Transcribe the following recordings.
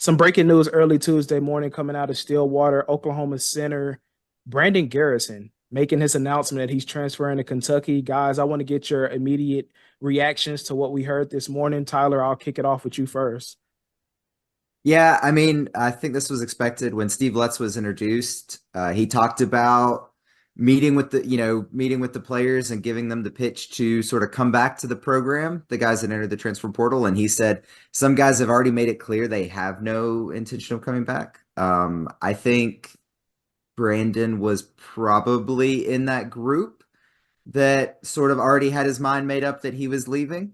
Some breaking news early Tuesday morning coming out of Stillwater, Oklahoma center Brandon Garrison making his announcement that he's transferring to Kentucky. Guys, I want to get your immediate reactions to what we heard this morning. Tyler, I'll kick it off with you first. Yeah, I mean, I think this was expected when Steve Lutz was introduced. He talked about meeting with the players and giving them the pitch to sort of come back to the program, the guys that entered the transfer portal. And he said some guys have already made it clear they have no intention of coming back. I think Brandon was probably in that group that sort of already had his mind made up that he was leaving.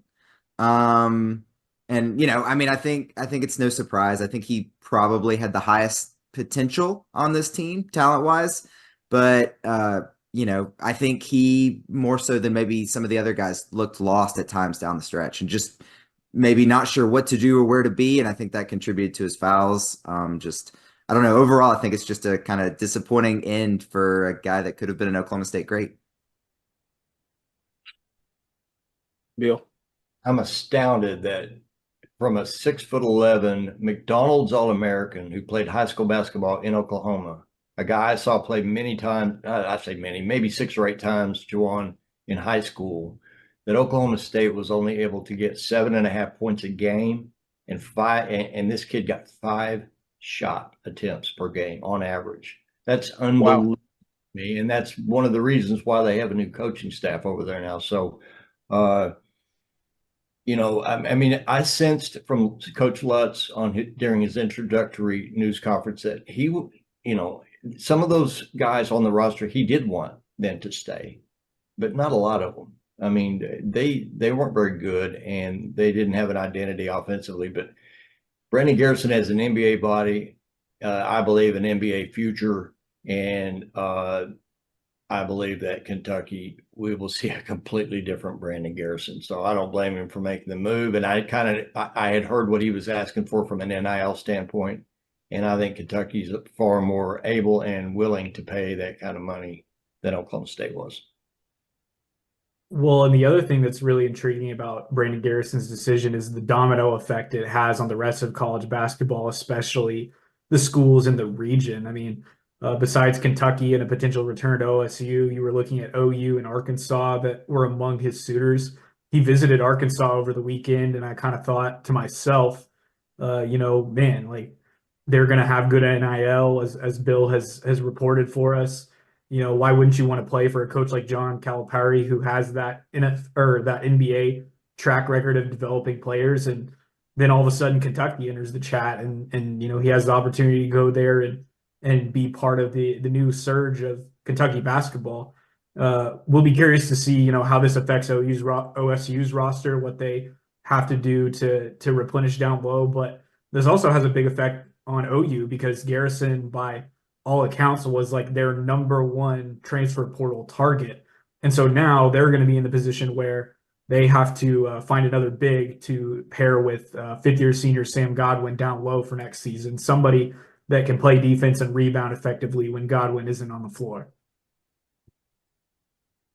Um, and I mean, I think it's no surprise. I think he probably had the highest potential on this team, talent wise. But I think he more so than maybe some of the other guys looked lost at times down the stretch and just maybe not sure what to do or where to be. And I think that contributed to his fouls. Just I don't know. Overall, I think it's just a kind of disappointing end for a guy that could have been an Oklahoma State great. Bill. I'm astounded that from a 6'11" McDonald's All-American who played high school basketball in Oklahoma, a guy I saw play many times, I say many, maybe 6 or 8 times, Juwan, in high school, that Oklahoma State was only able to get 7.5 points a game and this kid got 5 shot attempts per game on average. That's Wow. unbelievable to me. And that's one of the reasons why they have a new coaching staff over there now. So, I mean, I sensed from Coach Lutz during his introductory news conference that some of those guys on the roster, he did want them to stay, but not a lot of them. I mean, they weren't very good and they didn't have an identity offensively. But Brandon Garrison has an NBA body, I believe an NBA future, and I believe that Kentucky, we will see a completely different Brandon Garrison. So I don't blame him for making the move. And I had heard what he was asking for from an NIL standpoint. And I think Kentucky's far more able and willing to pay that kind of money than Oklahoma State was. Well, and the other thing that's really intriguing about Brandon Garrison's decision is the domino effect it has on the rest of college basketball, especially the schools in the region. I mean, besides Kentucky and a potential return to OSU, you were looking at OU and Arkansas that were among his suitors. He visited Arkansas over the weekend, and I kind of thought to myself, man, like they're going to have good NIL as Bill has reported for us. Why wouldn't you want to play for a coach like John Calipari who has that that NBA track record of developing players? And then all of a sudden Kentucky enters the chat and he has the opportunity to go there and be part of the new surge of Kentucky basketball. We'll be curious to see, how this affects OSU's roster, what they have to do to replenish down low. But this also has a big effect on OU because Garrison, by all accounts, was like their number one transfer portal target. And so now they're going to be in the position where they have to find another big to pair with fifth-year senior Sam Godwin down low for next season, somebody that can play defense and rebound effectively when Godwin isn't on the floor.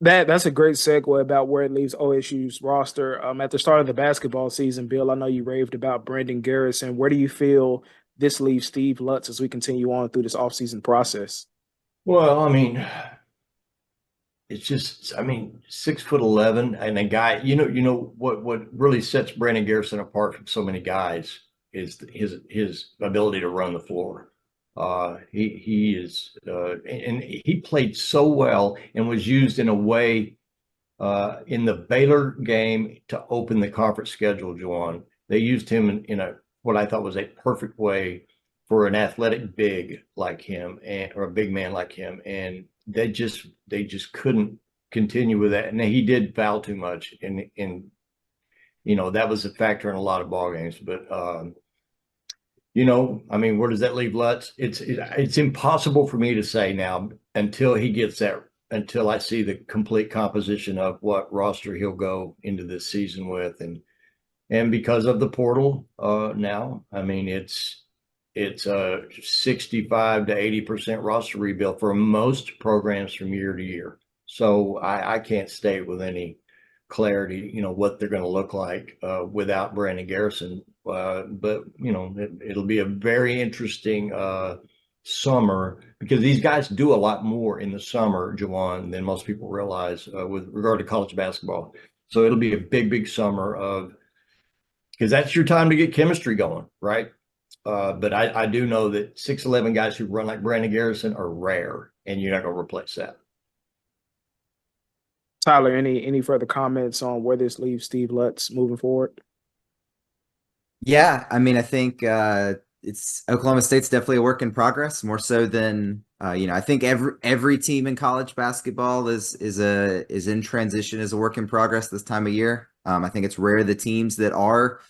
That's a great segue about where it leaves OSU's roster. At the start of the basketball season, Bill, I know you raved about Brandon Garrison. Where do you feel this leaves Steve Lutz as we continue on through this offseason process? Well, I mean, it's just, I mean, 6'11" and a guy, what really sets Brandon Garrison apart from so many guys is his ability to run the floor. He is, and he played so well and was used in a way in the Baylor game to open the conference schedule, Juwan. They used him in what I thought was a perfect way for an athletic big like him or a big man like him. And they just couldn't continue with that. And he did foul too much. And that was a factor in a lot of ball games. But, I mean, where does that leave Lutz? It's impossible for me to say now until he gets until I see the complete composition of what roster he'll go into this season with. And because of the portal now, I mean, it's a 65 to 80% roster rebuild for most programs from year to year. So I can't state with any clarity, what they're going to look like without Brandon Garrison But it'll be a very interesting summer because these guys do a lot more in the summer, Juwan, than most people realize with regard to college basketball. So it'll be a big summer because that's your time to get chemistry going, right? But I do know that 6'11" guys who run like Brandon Garrison are rare, and you're not going to replace that. Tyler, any further comments on where this leaves Steve Lutz moving forward? Yeah, I mean, I think it's Oklahoma State's definitely a work in progress, more so than I think every team in college basketball is in transition, is a work in progress this time of year. I think it's rare the teams that are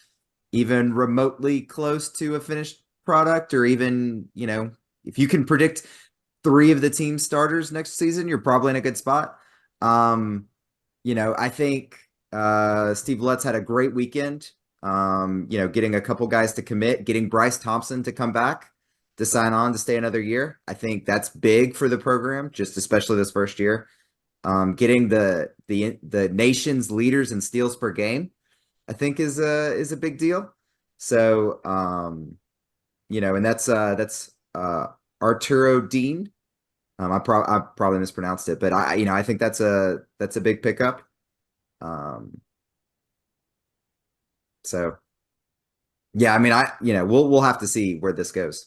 even remotely close to a finished product, or even, if you can predict 3 of the team starters next season, you're probably in a good spot. I think Steve Lutz had a great weekend. Getting a couple guys to commit, getting Bryce Thompson to come back to sign on to stay another year. I think that's big for the program, just especially this first year. Getting the nation's leaders in steals per game, I think is a big deal. So, and that's Arturo Dean. I probably mispronounced it, but I think that's a big pickup. So yeah, I mean, we'll have to see where this goes.